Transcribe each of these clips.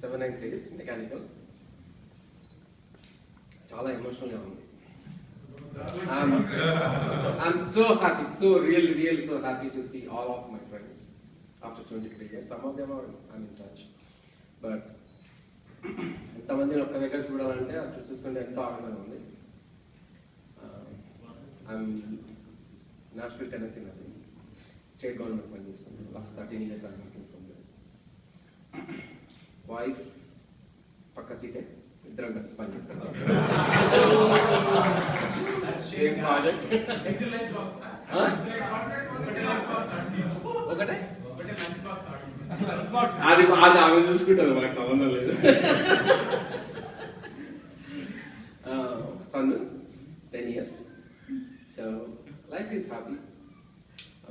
79 series mechanical. Chala emotional. I'm so happy, so really so happy to see all of my friends after 23 years. Some of them are I'm in touch, but ఎంతమందిని ఒక్క దగ్గర చూడాలంటే అసలు చూస్తుంటే ఎంతో ఆనందంగా ఉంది. I'm Nashville, Tennessee నాది. State government పనిచేస్తాను. Last 13 years I'm working from there. Wife పక్క సీటే ఇద్దరం కలిసి పనిచేస్తాం. Same project. ఒకటే అది ఆమె చూసుకుంటారు, మనకు సంబంధం లేదు. Son 10 years, so life is happy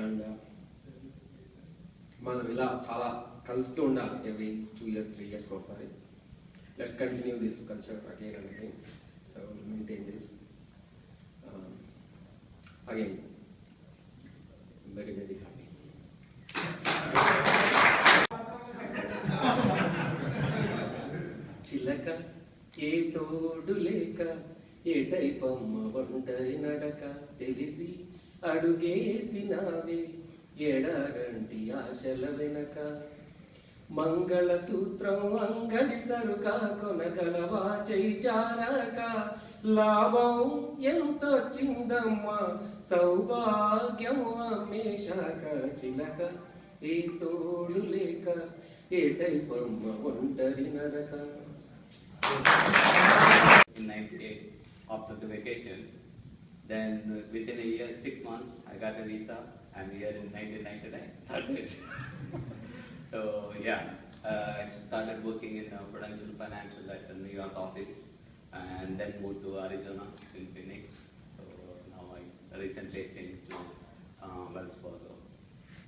and మనం ఇలా చాలా కలుస్తూ ఉండాలి every 2 years 3 years ఒకసారి. Let's continue this culture again and again, so maintain this again. Very happy. చిలక ఏ తోడు లేక ఏటైపమ్మ ఒంటరి నడక తెలిసి అడుగేసినావే ఎడారంటి ఆశల వెనక మంగళసూత్రం అంగడి సరుక కొనగలవా చేచారక లాభం ఎంతొచ్చిందమ్మా సౌభాగ్యం అమ్మేశాక చిలక ఏ తోడు లేక ఏటైపమ్మ ఒంటరి నడక. In 98, after the vacation, then within a year, 6 months, I got a visa. I'm here in 1999. That's it. So yeah, I started working in Prudential Financial at the New York office, and then moved to Arizona in Phoenix. So now I recently changed to Wells Fargo.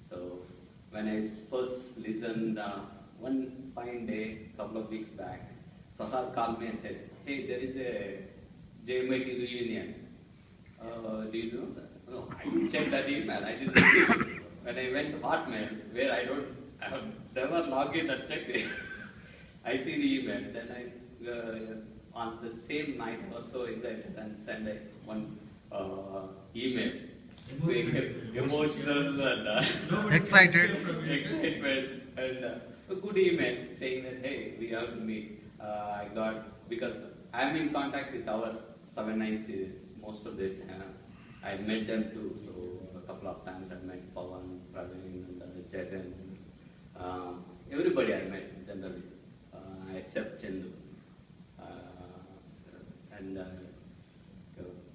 So when I first listened, one fine day, couple of weeks back, Prasad called me and said, "Hey, there is a JMIT reunion. Do you know that?" No, I didn't check that email. I didn't receive it. When I went to Hotmail, where I have never logged in and checked it, I see the email. Then on the same night, I was so excited and sent one email. Emotional and excitement and a good email saying that, hey, we have to meet. I got, because I'm in contact with our 79 series most of the time. I met them too, so a couple of times I met Pawan, Praveen, and Jagan. Everybody I met generally, except Chandu and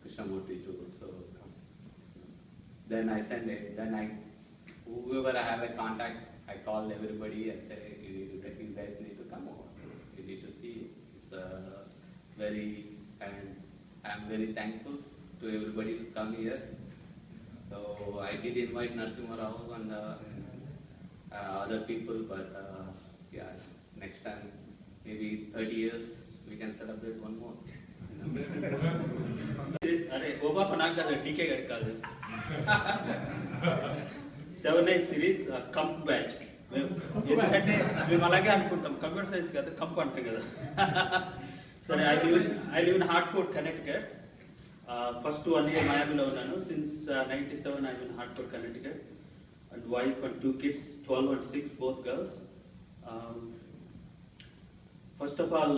Krishnamurti too. So then I send it. Then whoever I have a contact, I call everybody and say, you guys need to come over. You need to see. It's and I'm very thankful to everybody to come here. So I did invite Narasimha Rao and other people, but yeah, next time, maybe 30 years, we can celebrate one more. अरे ओबा पनाग का DK गड का 79 series కంప్ batch ఎందుకంటే మేము అలాగే అనుకుంటాం computer science కదా కంప్ అంటాం కదా సరే I live in Hartford Connecticut first 1 year మయామిలో ఉన్నాను since 97 I live in Hartford Connecticut and wife and 2 kids 12 and 6 both girls. First of all,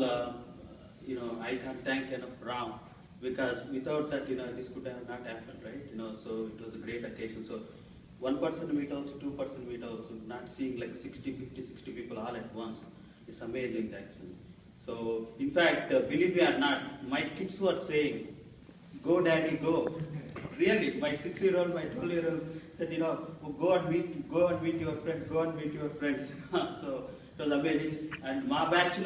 I can't thank enough Ram, because without that, this could have not happened, right? So it was a great occasion. So one person meetups, 2-person meetups, not seeing like 60 people all at once. It's amazing actually. So in fact, believe me or not, my kids were saying, "Go daddy, go." Really, my 6-year-old, my 12-year-old said, go and meet your friends, go and meet your friends. So it was amazing. And my batch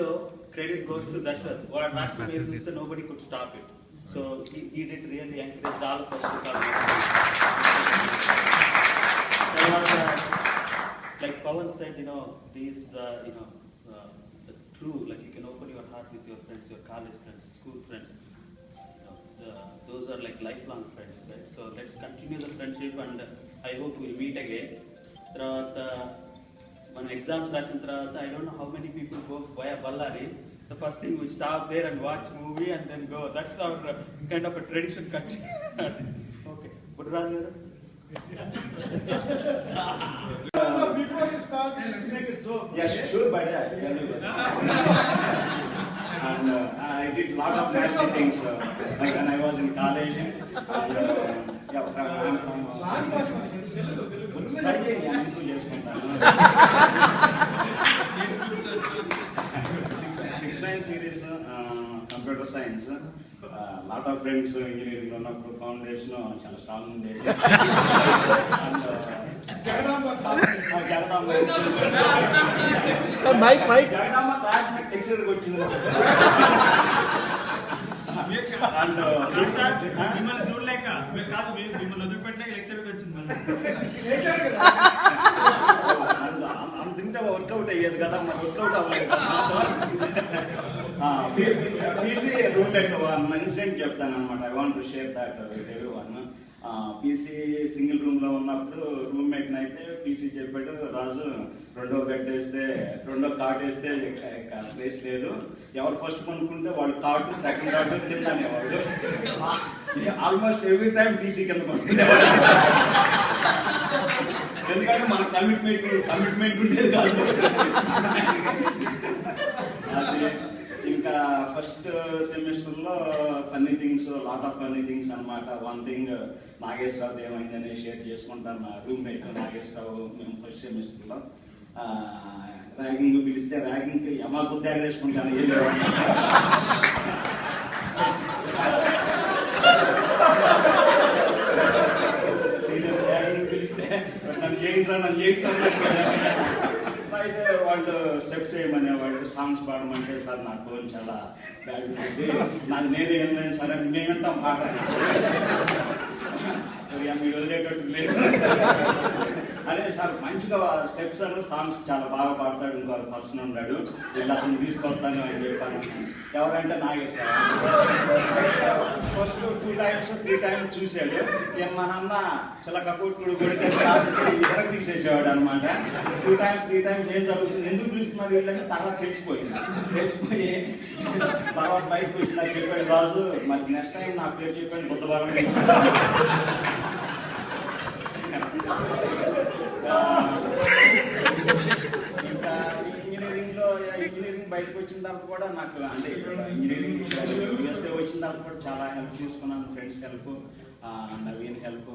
credit goes to Dashrath. What last year nobody could stop it. So he did really encourage all of us to come. There was, like Pawan said, these, the true, like you can open your heart with your friends, your college friends, school friends. Those are like lifelong friends, right? So let's continue the friendship, and I hope we'll meet again. తర్వాత మనం exams రాసిన తర్వాత I don't know how many people go via Ballari. The first thing we stop there and watch movie and then go. That's our kind of a tradition country. Okay. Budraj garu. Before you start, make a joke. Yes, sure, but and I did a lot of nasty things when I was in college. And, yeah, I'm from Six 9 series, computer science. Lot of friends engineering ఉన్నప్పుడు foundation చాలా strong ఉండేది. Jagadamba classmate టెక్స్చర్కి వచ్చింది. మిమ్మల్ని చూడలేక కాదు మిమ్మల్ని వదిలిపెట్టాక లెక్చర్కి వచ్చింది. అంత వర్కౌట్ అయ్యేది కదా, మరి వర్కౌట్ అవ్వలేదు. పీసీ రూమ్మేట్ ఇన్సిడెంట్ చెప్తాను అనమాట. I want to share that with everyone. PC single room లో ఉన్నప్పుడు రూమ్మేట్ అయితే పీసీ చెప్పాడు, రాజు రెండో బెడ్ వేస్తే రెండో కాట్ వేస్తే ప్లేస్ లేదు, ఎవరు ఫస్ట్ కొనుక్కుంటే వాళ్ళు కాట్ సెకండ్ కాట్ కింద అనేవాడు. ఆల్మోస్ట్ ఎవ్రీ టైం పీసీ కింద కొనుక్కునేవాడు. ఎందుకంటే మన కమిట్మెంట్ ఉండేది కాదు. అది ఇంకా ఫస్ట్ సెమిస్టర్లో funny things, lot of funny things అనమాట. వన్ థింగ్ నాగేశ్వరరావు ఏమైందని షేర్ చేసుకుంటాను. నా రూమ్మేట్ నాగేశ్వరరావు, మేము ఫస్ట్ సెమిస్టర్లో ర్యాగింగ్ పిలిస్తే ర్యాగింగ్కి యమా బుద్ధి వేసుకుంటాను. ఏం సీనియర్స్ ర్యాగింగ్ పిలిస్తే నన్ను చేయించడం అయితే వాళ్ళు స్టెప్స్ వేయమనేవాళ్ళు, సాంగ్స్ పాడమంటే సార్ నా టోన్ చాలా బ్యాడ్ ఉంటుంది, నాకు నేనే ఏం లేదు సార్ అని మేమంటాం పాట. మీరు వదిలేటట్టు లేదు. అదే సార్ మంచిగా స్టెప్స్ అని సాంగ్స్ చాలా బాగా పాడతాడు, ఇంకో పర్సన్ ఉన్నాడు, వీళ్ళు అతను తీసుకొస్తాను అని చెప్పాను. ఎవరంటే నాగేశ్వర. ఫస్ట్ 2 times 3 times చూశాడు. మా నాన్న చిలక కొట్టుడు కొడితే ఎరగ తీసేసేవాడు అనమాట. 2 times 3 times ఏం జరుగుతుంది, ఎందుకు పిలుస్తున్నారు వీళ్ళని తర్వాత తెలిసిపోయి తర్వాత బయటకు వచ్చి నాకు చెప్పాడు, రాజు మరి నెక్స్ట్ టైం నా పేరు చెప్పాను బుద్ధవారం. ఇంకా ఇంజనీరింగ్ బయటకు వచ్చిన తర్వాత కూడా నాకు అంటే ఇంజనీరింగ్ యూఎస్ఏ వచ్చిన తర్వాత కూడా చాలా హెల్ప్ తీసుకున్నాను. Friends help, Naveen help.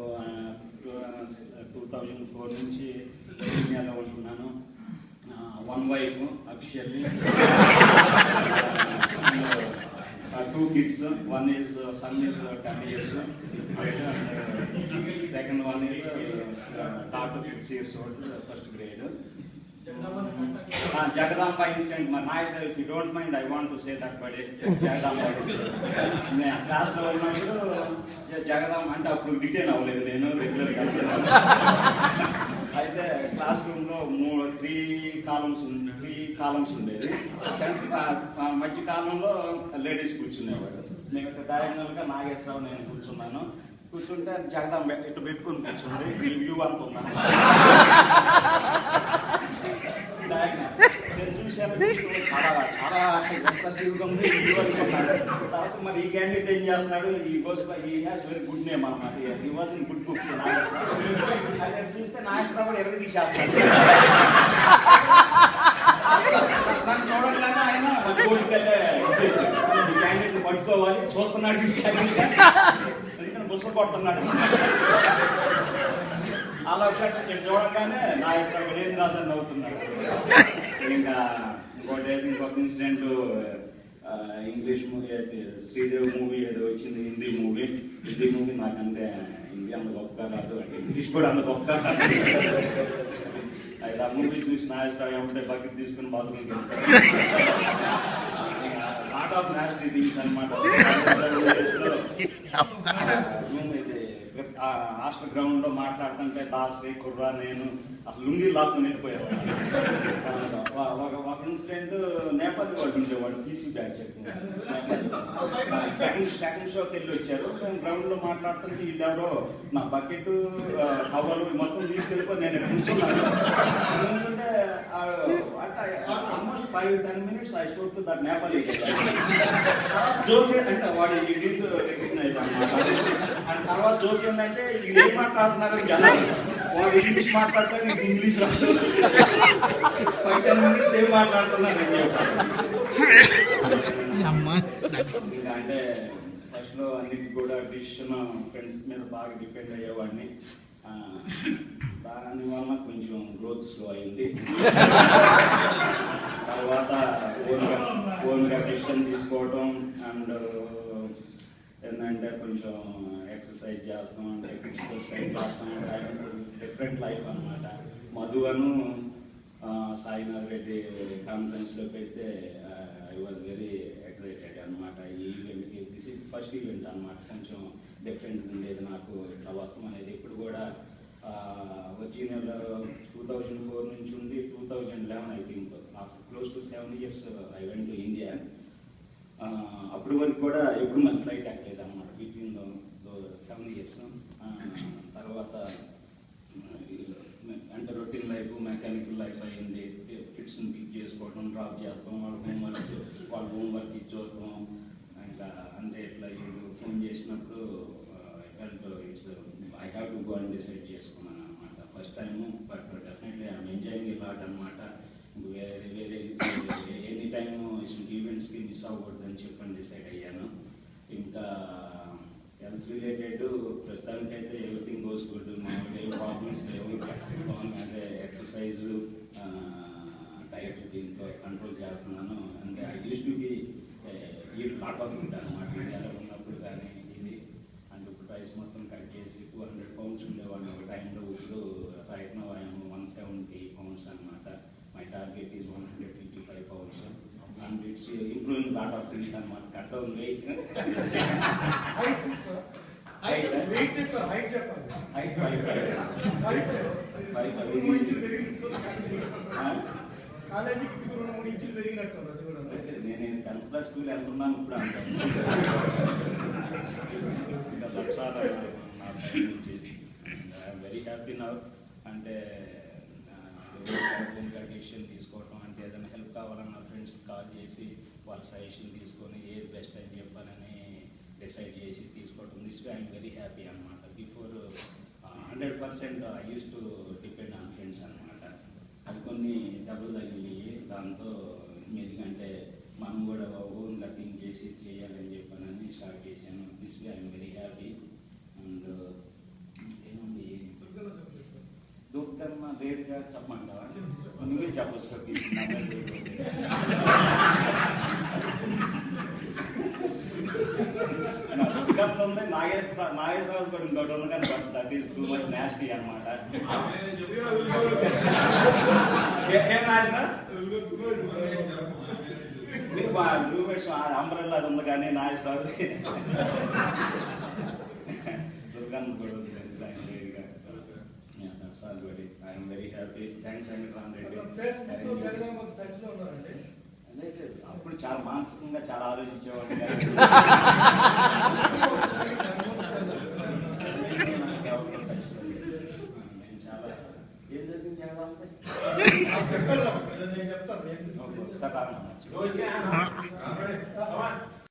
2004 నుంచి ఇండియాలో ఉంటున్నాను. 1 wife officially, 2 kids. One is son is 10 years, second one is daughter 6 years old, first grade. Jagadamba incident, my nice, if you don't mind, I want to say that, buddy. Jagadamba incident. Class lo unnappudu Jagadamba ante appudu detain avvaledu nenu regular ga. అయితే class room లో 3 columns ఉండేది. మధ్య కాలంలో ladies కూర్చునేవాడు. నేను diagonal గా నాగేశ్వరరావు నేను కూర్చున్నాను. కూర్చుంటే జగదాంబ ఇటు పెట్టుకుని కూర్చుంది. వ్యూ అంత ఉన్నాను. నేను చూశాను, చాలా ఇంప్రెసివ్గా ఉంది. తర్వాత మరి ఈ క్యాండిడేట్ ఏం చేస్తున్నాడు, ఈ గోస్ ఈ హ్యాస్ వెరీ గుడ్ నేమ్ అన్నమాట. ఈ వాజ్ ఇన్ గుడ్ బుక్స్. అది చూస్తే నాగేశ్వరరావు కూడా ఎరగ తీసేస్తాడు. నన్ను చూడగానే ఆయన కోరికల్లే ఇచ్చేసాడు. ఈ క్యాండిడేట్ పట్టుకోవాలి, చూస్తున్నాడు, ఎందుకంటే బుసలు కొడుతున్నాడు. అలా నేను చూడగానే నాగేశ్వరరావు ఏం రాసని నవ్వుతున్నాడు. ఇంకా ఇంకొక ఇన్సిడెంట్, ఇంగ్లీష్ మూవీ అయితే శ్రీదేవి మూవీ ఏదో వచ్చింది, హిందీ మూవీ నాకంటే హిందీ అంత గొప్ప కాదు, అంటే ఇంగ్లీష్ కూడా అంత గొప్ప కాదు. అయితే ఆ మూవీ చూసి నాగేశ్వరరావు ఏమంటే బకెట్ తీసుకుని బాత్రూమ్కి వెళ్తాడు. లాట్ ఆఫ్ నాస్టీ థింగ్స్ అనమాట. హాస్టల్ గ్రౌండ్ లో మాట్లాడుతుంటే దాస్రీ కుర్రా నేను అసలు లుంగి లాక్కుని వెళ్ళిపోయేవాడు. ఒక ఇన్సిడెంట్, నేపాల్ వాళ్ళు ఉండేవాడు, తీసి బ్యాచ్ సెకండ్ షోకి వెళ్ళి వచ్చారు. మేము గ్రౌండ్ లో మాట్లాడుతుంటే వీళ్ళెవరో నా బకెట్ టవల్ మొత్తం తీసుకెళ్ళిపోయి నేను కూర్చున్నాను. ఎందుకంటే almost 5-10 minutes I spoke to that Nepali guy. Joke అంటే వాడు ఇంగ్లీష్ రికగ్నైజ్ అన్నమాట. అండ్ తర్వాత జోక్ ఏంటంటే వీళ్ళు ఏం మాట్లాడుతున్నారు జనాలు, వాడు ఇంగ్లీష్ మాట్లాడతాడు, నీకు ఇంగ్లీష్ రాదు. 5-10 minutes ఏం మాట్లాడుతున్నారు అని చెప్పారు. ఇంకా అంటే ఫస్ట్ లో అన్నిటి కూడా డిసిషన్ ఫ్రెండ్స్ మీద బాగా డిపెండ్ అయ్యేవాడిని. దానివల్ల కొంచెం గ్రోత్ స్లో అయింది. తర్వాత ఓన్గా డిసిషన్ తీసుకోవడం అండ్ ఏంటంటే కొంచెం ఎక్సర్సైజ్ చేస్తాం, అంటే కిడ్స్తో స్పెండ్ చేస్తాం, డిఫరెంట్ లైఫ్ అన్నమాట. మధువను సాయినాథ్ రెడ్డి కాన్ఫరెన్స్లో పెడితే ఐ వాజ్ వెరీ ఎక్సైటెడ్ అనమాట. ఈ ఈవెంట్కి దిస్ ఈజ్ ఫస్ట్ ఈవెంట్ అనమాట. కొంచెం డిఫరెంట్ ఉండేది నాకు ఇట్లా వస్తాం అనేది. ఇప్పుడు కూడా వర్జీనియాలో 2004 నుంచి ఉండి 2011 I think after close to 7 years I went to India. అప్పటి వరకు కూడా ఎప్పుడు మన ఫ్లైట్ ఎక్కలేదు అనమాట బిట్వీన్ 7 years. తర్వాత అంటే రొటీన్ లైఫ్ మెకానికల్ లైఫ్ అయింది. కిడ్స్ని పిక్ చేసుకోవడం, డ్రాప్ చేస్తాం, వాళ్ళ హోంవర్క్ ఇచ్చేస్తాం. ఇంకా అంటే ఇట్లా ఫోన్ చేసినప్పుడు it's I have to go అని డిసైడ్ చేసుకున్నాను అనమాట first time. But definitely I'm enjoying it lot అనమాట. వేరే వేరే ఎనీ టైము ఈవెంట్స్కి మిస్ అవ్వకూడదని చెప్పని డిసైడ్ అయ్యాను. ఇంకా హెల్త్ రిలేటెడ్ ప్రస్తుతానికైతే ఎవ్రీథింగ్ గోస్ గుడ్. మామూలుగా ఏం ప్రాబ్లమ్స్ లేవు. అంటే ఎక్సర్సైజ్ డైట్ దీంతో కంట్రోల్ చేస్తున్నాను. అంటే I use to be eat lot of food అనమాట ఇండియాలో ఉన్నప్పుడు. కానీ ఇది అంటే ఇప్పుడు రైస్ మొత్తం కట్ చేసి 200 pounds ఉండేవాడిని ఒక టైంలో. ఇప్పుడు రైట్ నౌ ఐఎమ్ 170 pounds అనమాట. My target is 155 pounds. And it's improving lot of things అనమాట. కట్ డౌన్ వెయిట్ నేను 10th class స్కూల్ వెళ్తున్నాను ఇప్పుడు అంటాను. ఇంకా లక్షాలు నా సైడ్ నుంచి ఐఎమ్ వెరీ హ్యాపీ నౌ. అంటే డిసిషన్ తీసుకోవటం, అంటే ఏదైనా హెల్ప్ కావాలన్న ఫ్రెండ్స్ కాల్ చేసి వాళ్ళ సజెషన్ తీసుకొని ఏది బెస్ట్ అని చెప్పానని డిసైడ్ చేసి తీసుకోవటం. This way I'm very happy అనమాట. Before 100% I use to depend on friends అనమాట. అది కొన్ని డబ్బులు తగిలినాయి. దాంతో ఎందుకంటే మనం కూడా ఓన్గా థింక్ చేసి చేయాలని చెప్పానని స్టార్ట్ చేశాను. This way I'm very happy. And ఏముంది దుర్గమ్మ రేట్గా చెప్పమంటావా? నువ్వే చెప్పచ్చు. దుర్గంలో ఉంది నాగేశ్వరరావు కూడా ఇంకోటి ఉంది, కానీ but that is too much nasty అనమాట. ఏం నాశన రూమ్మేట్స్ అంబ్రెల్లా అది ఉంది, కానీ నాగేశ్వరరావు దుర్గమ్మ కూడా ఉంది. I'm very happy. Thanks Ram Reddy. అప్పుడు చాలా మానసికంగా చాలా ఆలోచించేవాడిని.